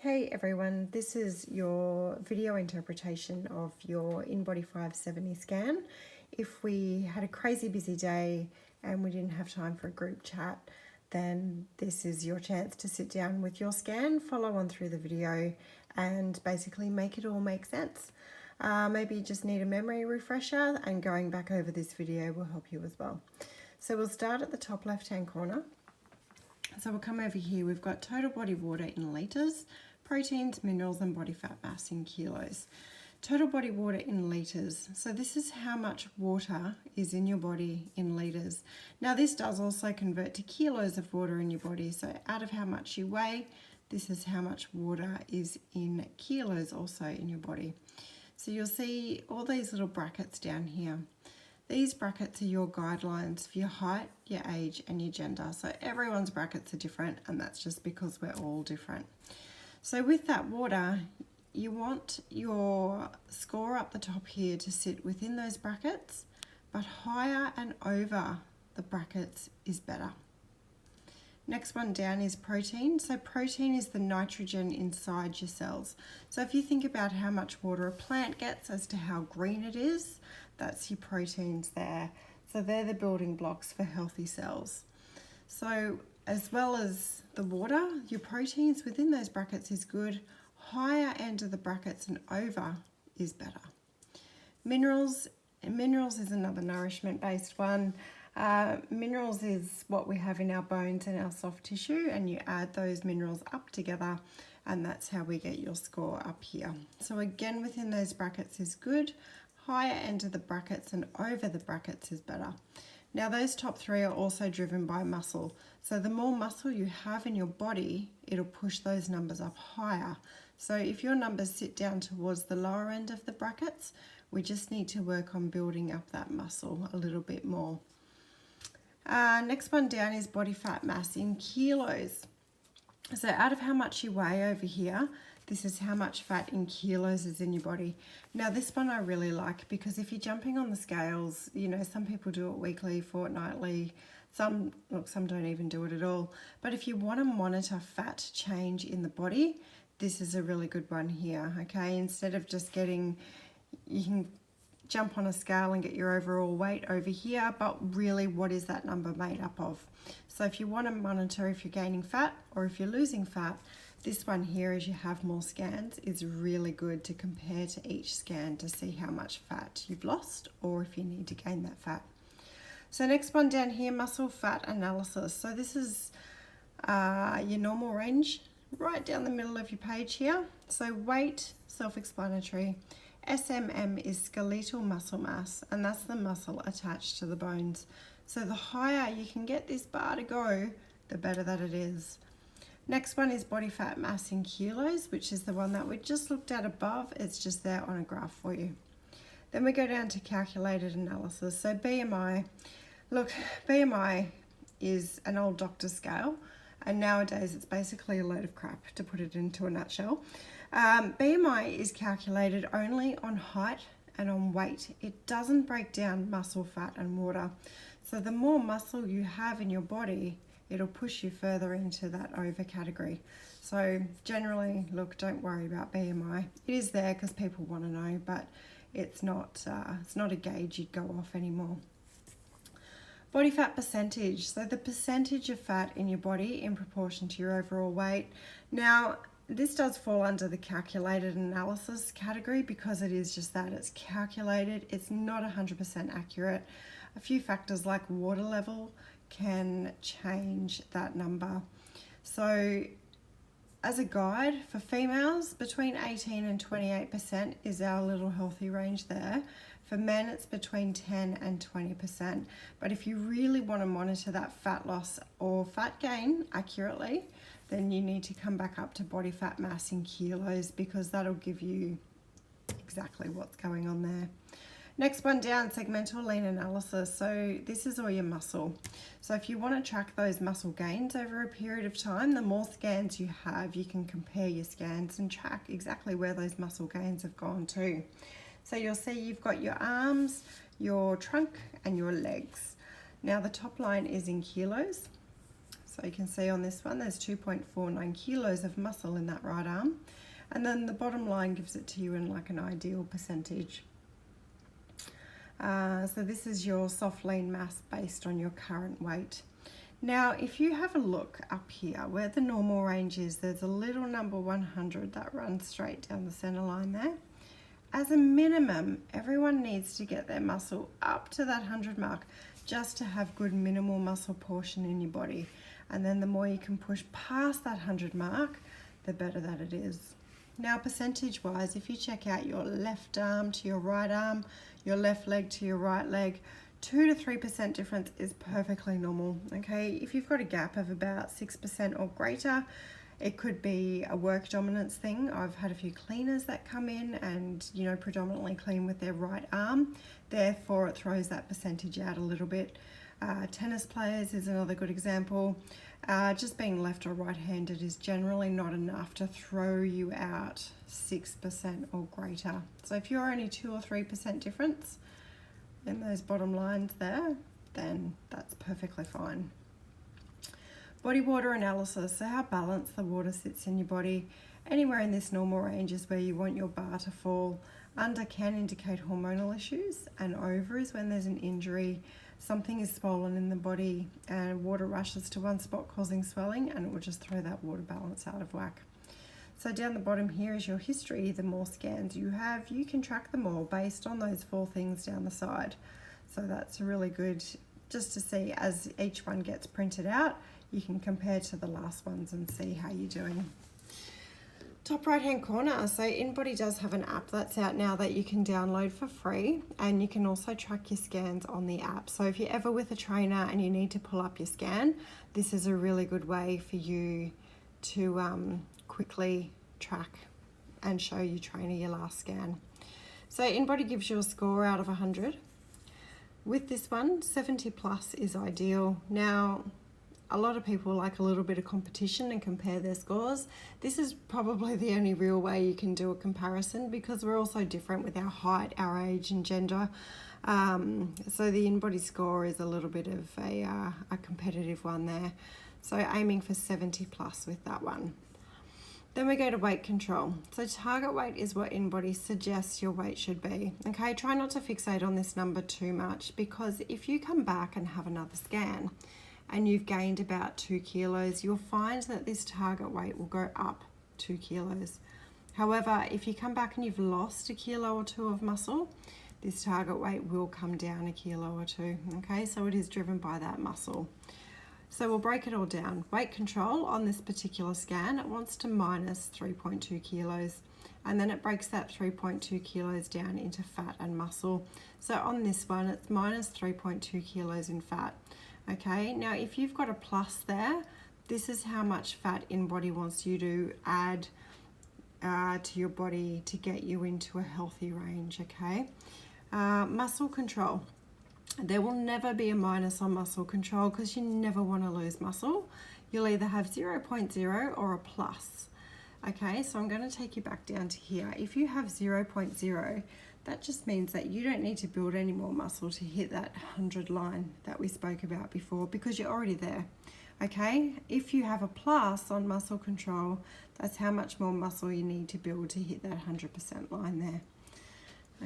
Hey everyone, this is your video interpretation of your Inbody 570 scan. If we had a crazy busy day and we didn't have time for a group chat, then this is your chance to sit down with your scan, follow on through the video and basically make it all make sense. Maybe you just need a memory refresher, and going back over this video will help you as well. So we'll start at the top left hand corner. So we'll come over here, we've got total body water in litres, proteins, minerals and body fat mass in kilos. Total body water in litres. So this is how much water is in your body in litres. Now this does also convert to kilos of water in your body. So out of how much you weigh, this is how much water is in kilos also in your body. So you'll see all these little brackets down here. These brackets are your guidelines for your height, your age and your gender. So everyone's brackets are different, and that's just because we're all different. So with that water, you want your score up the top here to sit within those brackets, but higher and over the brackets is better. Next one down is protein. So protein is the nitrogen inside your cells. So if you think about how much water a plant gets as to how green it is, that's your proteins there. So they're the building blocks for healthy cells. So as well as the water, your proteins within those brackets is good. Higher end of the brackets and over is better. Minerals is another nourishment based one. Minerals is what we have in our bones and our soft tissue, and you add those minerals up together and that's how we get your score up here. So again, within those brackets is good. Higher end of the brackets and over the brackets is better. Now those top three are also driven by muscle. So the more muscle you have in your body, it'll push those numbers up higher. So if your numbers sit down towards the lower end of the brackets, we just need to work on building up that muscle a little bit more. Next one down is body fat mass in kilos. So out of how much you weigh over here, this is how much fat in kilos is in your body. Now this one I really like, because if you're jumping on the scales, you know, some people do it weekly, fortnightly, some don't even do it at all. But if you want to monitor fat change in the body, this is a really good one here, okay? Instead of just getting, you can jump on a scale and get your overall weight over here, but really what is that number made up of? So if you want to monitor if you're gaining fat or if you're losing fat, this one here, as you have more scans, is really good to compare to each scan to see how much fat you've lost or if you need to gain that fat. So next one down here, muscle fat analysis. So this is your normal range right down the middle of your page here. So weight, self-explanatory. SMM is skeletal muscle mass, and that's the muscle attached to the bones. So the higher you can get this bar to go, the better that it is. Next one is body fat mass in kilos, which is the one that we just looked at above. It's just there on a graph for you. Then we go down to calculated analysis. So BMI, look, BMI is an old doctor scale, and nowadays it's basically a load of crap, to put it into a nutshell. BMI is calculated only on height and on weight. It doesn't break down muscle, fat and water. So the more muscle you have in your body, it'll push you further into that over category. So generally, look, don't worry about BMI. It is there because people want to know, but it's not a gauge you'd go off anymore. Body fat percentage. So the percentage of fat in your body in proportion to your overall weight. Now, this does fall under the calculated analysis category because it is just that, it's calculated. It's not 100% accurate. A few factors like water level can change that number. So as a guide for females, between 18 and 28% is our little healthy range there. For men, it's between 10 and 20%. But if you really want to monitor that fat loss or fat gain accurately, then you need to come back up to body fat mass in kilos, because that'll give you exactly what's going on there. Next one down, segmental lean analysis. So this is all your muscle. So if you want to track those muscle gains over a period of time, the more scans you have, you can compare your scans and track exactly where those muscle gains have gone to. So you'll see you've got your arms, your trunk and your legs. Now the top line is in kilos. So you can see on this one, there's 2.49 kilos of muscle in that right arm. And then the bottom line gives it to you in like an ideal percentage. So this is your soft lean mass based on your current weight. Now, if you have a look up here where the normal range is, there's a little number 100 that runs straight down the center line there. As a minimum, everyone needs to get their muscle up to that 100 mark just to have good minimal muscle portion in your body. And then the more you can push past that 100 mark, the better that it is. Now, percentage wise, if you check out your left arm to your right arm, your left leg to your right leg, 2 to 3% difference is perfectly normal. Okay, if you've got a gap of about 6% or greater, it could be a work dominance thing. I've had a few cleaners that come in and, you know, predominantly clean with their right arm. Therefore, it throws that percentage out a little bit. Tennis players is another good example. Just being left or right-handed is generally not enough to throw you out 6% or greater. So if you're only 2 or 3% difference in those bottom lines there, then that's perfectly fine. Body water analysis, so how balanced the water sits in your body. Anywhere in this normal range is where you want your bar to fall. Under can indicate hormonal issues, and over is when there's an injury, something is swollen in the body and water rushes to one spot causing swelling, and it will just throw that water balance out of whack. So down the bottom here is your history. The more scans you have, you can track them all based on those 4 things down the side. So that's really good just to see as each one gets printed out, you can compare to the last ones and see how you're doing. Top right hand corner, so Inbody does have an app that's out now that you can download for free, and you can also track your scans on the app. So if you're ever with a trainer and you need to pull up your scan, this is a really good way for you to quickly track and show your trainer your last scan. So Inbody gives you a score out of 100. With this one, 70 plus is ideal. Now, a lot of people like a little bit of competition and compare their scores. This is probably the only real way you can do a comparison because we're all so different with our height, our age and gender. So the Inbody score is a little bit of a competitive one there. So aiming for 70 plus with that one. Then we go to weight control. So target weight is what Inbody suggests your weight should be. Okay, try not to fixate on this number too much because if you come back and have another scan and you've gained about 2 kilos, you'll find that this target weight will go up 2 kilos. However, if you come back and you've lost a kilo or 2 of muscle, this target weight will come down a kilo or 2. Okay, so it is driven by that muscle. So we'll break it all down. Weight control on this particular scan, it wants to minus 3.2 kilos. And then it breaks that 3.2 kilos down into fat and muscle. So on this one, it's minus 3.2 kilos in fat. Okay, now if you've got a plus there, this is how much fat Inbody wants you to add to your body to get you into a healthy range, okay? Muscle control. There will never be a minus on muscle control because you never want to lose muscle. You'll either have 0.0 or a plus. Okay, so I'm going to take you back down to here. If you have 0.0, that just means that you don't need to build any more muscle to hit that 100 line that we spoke about before because you're already there. Okay, if you have a plus on muscle control, that's how much more muscle you need to build to hit that 100% line there.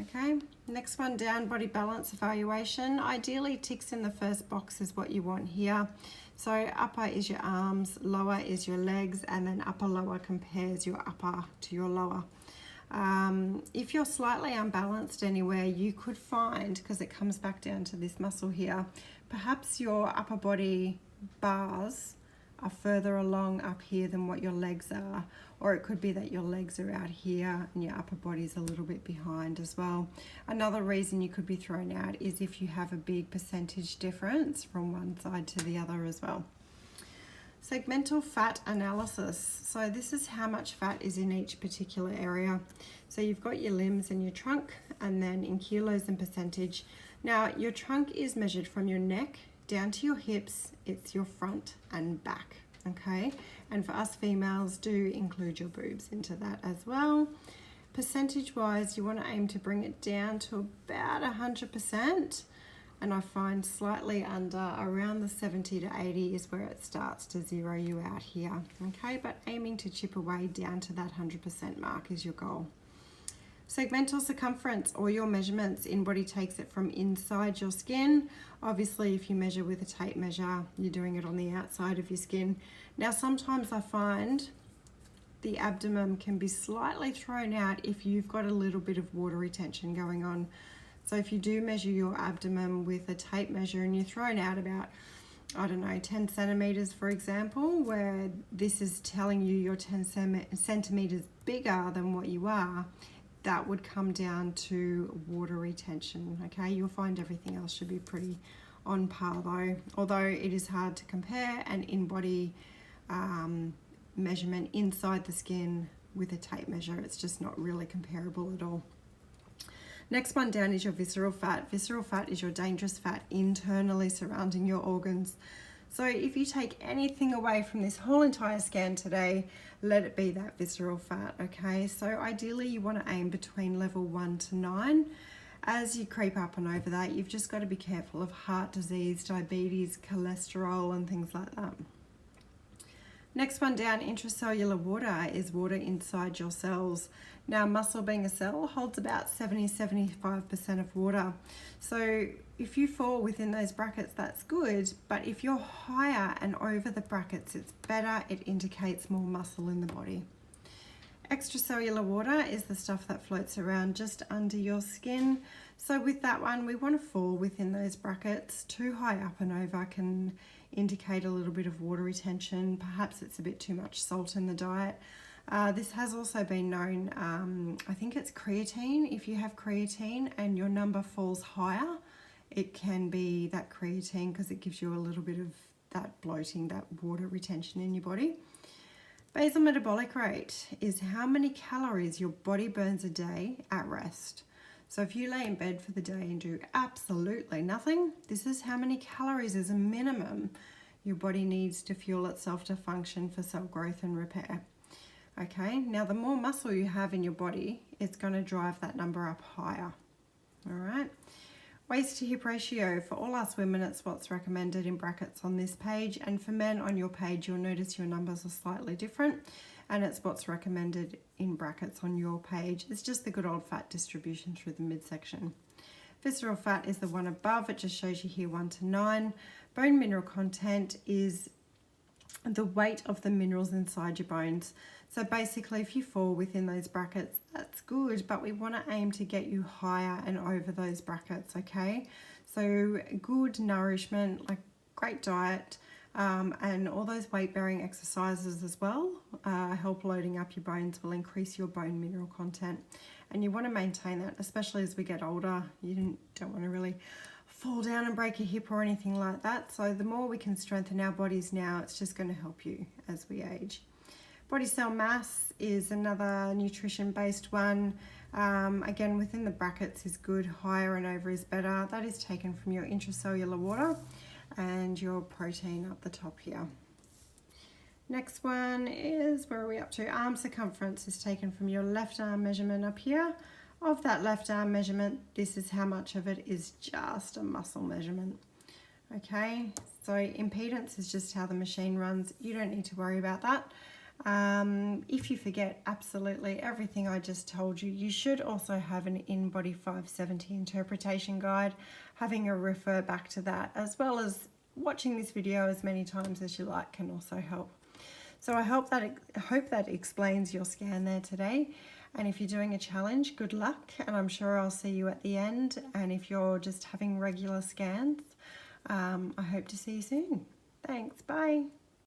Okay, next one down, body balance evaluation. Ideally, ticks in the first box is what you want here. So upper is your arms, lower is your legs, and then upper lower compares your upper to your lower. If you're slightly unbalanced anywhere, you could find, because it comes back down to this muscle here, perhaps your upper body bars are further along up here than what your legs are, or it could be that your legs are out here and your upper body's a little bit behind as well. Another reason you could be thrown out is if you have a big percentage difference from one side to the other as well. Segmental fat analysis. So this is how much fat is in each particular area. So you've got your limbs and your trunk, and then in kilos and percentage. Now your trunk is measured from your neck down to your hips. It's your front and back, okay? And for us females, do include your boobs into that as well. Percentage wise, you want to aim to bring it down to about 100%. and I find slightly under, around the 70 to 80 is where it starts to zero you out here. Okay, but aiming to chip away down to that 100% mark is your goal. Segmental circumference, or your measurements. Inbody takes it from inside your skin. Obviously, if you measure with a tape measure, you're doing it on the outside of your skin. Now, sometimes I find the abdomen can be slightly thrown out if you've got a little bit of water retention going on. So if you do measure your abdomen with a tape measure and you're thrown out about, I don't know, 10 centimeters, for example, where this is telling you you're 10 centimeters bigger than what you are, that would come down to water retention. Okay, you'll find everything else should be pretty on par though, although it is hard to compare an in-body measurement inside the skin with a tape measure. It's just not really comparable at all. Next one down is your visceral fat. Visceral fat is your dangerous fat internally surrounding your organs. So if you take anything away from this whole entire scan today, let it be that visceral fat, okay? So ideally you want to aim between level 1 to 9. As you creep up and over that, you've just got to be careful of heart disease, diabetes, cholesterol, and things like that. Next one down, intracellular water, is water inside your cells. Now, muscle being a cell holds about 70-75% of water. So if you fall within those brackets, that's good. But if you're higher and over the brackets, it's better. It indicates more muscle in the body. Extracellular water is the stuff that floats around just under your skin. So with that one, we want to fall within those brackets. Too high up and over can indicate a little bit of water retention. Perhaps it's a bit too much salt in the diet. This has also been known, I think it's creatine. If you have creatine and your number falls higher, it can be that creatine because it gives you a little bit of that bloating, that water retention in your body. Basal metabolic rate is how many calories your body burns a day at rest. So if you lay in bed for the day and do absolutely nothing, this is how many calories as a minimum your body needs to fuel itself to function for cell growth and repair. Okay, now the more muscle you have in your body, it's going to drive that number up higher. All right. Waist to hip ratio, for all us women, it's what's recommended in brackets on this page, and for men on your page, you'll notice your numbers are slightly different, and it's what's recommended in brackets on your page. It's just the good old fat distribution through the midsection. Visceral fat is the one above. It just shows you here 1 to 9. Bone mineral content is the weight of the minerals inside your bones. So basically, if you fall within those brackets, that's good, but we want to aim to get you higher and over those brackets, okay? So good nourishment, like great diet, and all those weight-bearing exercises as well help loading up your bones, will increase your bone mineral content. And you want to maintain that, especially as we get older. You don't want to really fall down and break a hip or anything like that. So the more we can strengthen our bodies now, it's just going to help you as we age. Body cell mass is another nutrition-based one. Again, within the brackets is good, higher and over is better. That is taken from your intracellular water and your protein up the top here. Next one is, where are we up to? Arm circumference is taken from your left arm measurement up here. Of that left arm measurement, this is how much of it is just a muscle measurement. Okay, so impedance is just how the machine runs. You don't need to worry about that. If you forget absolutely everything I just told you, you should also have an Inbody 570 interpretation guide. Having a refer back to that, as well as watching this video as many times as you like, can also help. So I hope that explains your scan there today. And if you're doing a challenge, good luck, and I'm sure I'll see you at the end. And if you're just having regular scans, I hope to see you soon. Thanks, bye.